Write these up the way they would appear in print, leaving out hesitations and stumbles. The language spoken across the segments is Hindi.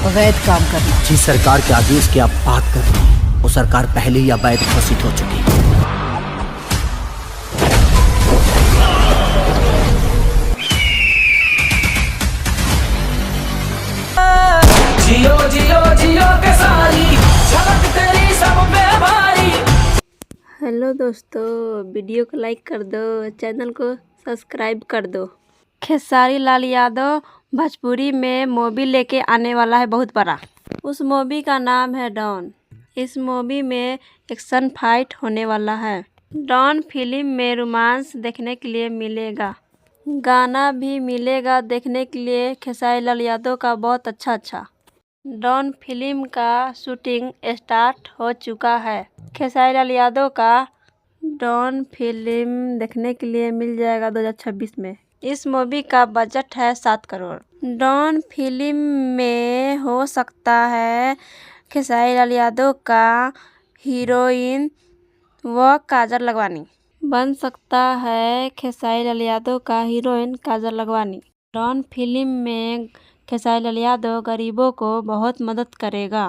अवैध काम करना। जिस सरकार के आदेश की आप बात कर रहे हैं वो सरकार पहले ही अवैध घोषित हो चुकी है। जियो जियो जियो के सारी झलक तेरी सब पे भारी। हेलो दोस्तों, वीडियो को लाइक कर दो, चैनल को सब्सक्राइब कर दो। खेसारी लाल यादव भोजपुरी में मूवी लेके आने वाला है बहुत बड़ा। उस मूवी का नाम है डॉन। इस मूवी में एक्शन फाइट होने वाला है। डॉन फिल्म में रोमांस देखने के लिए मिलेगा, गाना भी मिलेगा देखने के लिए खेसारी लाल यादव का बहुत अच्छा। डॉन फिल्म का शूटिंग स्टार्ट हो चुका है। खेसारी लाल यादव का डॉन फिल्म देखने के लिए मिल जाएगा 2026 में। इस मूवी का बजट है 7 करोड़। डॉन फिल्म में हो सकता है खेसारी लाल यादव का हीरोइन व काजल लखवानी बन सकता है। खेसारी लाल यादव का हीरोइन काजल लखवानी। डॉन फिल्म में खेसारी लाल यादव गरीबों को बहुत मदद करेगा।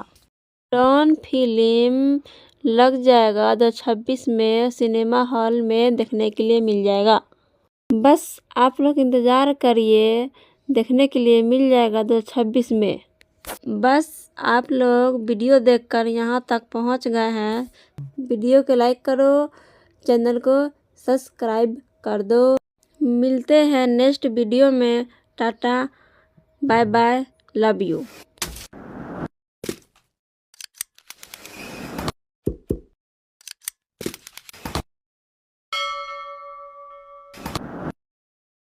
डॉन फिल्म लग जाएगा 2026 में, सिनेमा हॉल में देखने के लिए मिल जाएगा। बस आप लोग इंतज़ार करिए, देखने के लिए मिल जाएगा 2026 में। बस आप लोग वीडियो देखकर यहाँ तक पहुँच गए हैं, वीडियो को लाइक करो, चैनल को सब्सक्राइब कर दो। मिलते हैं नेक्स्ट वीडियो में। Tata bye bye, love you.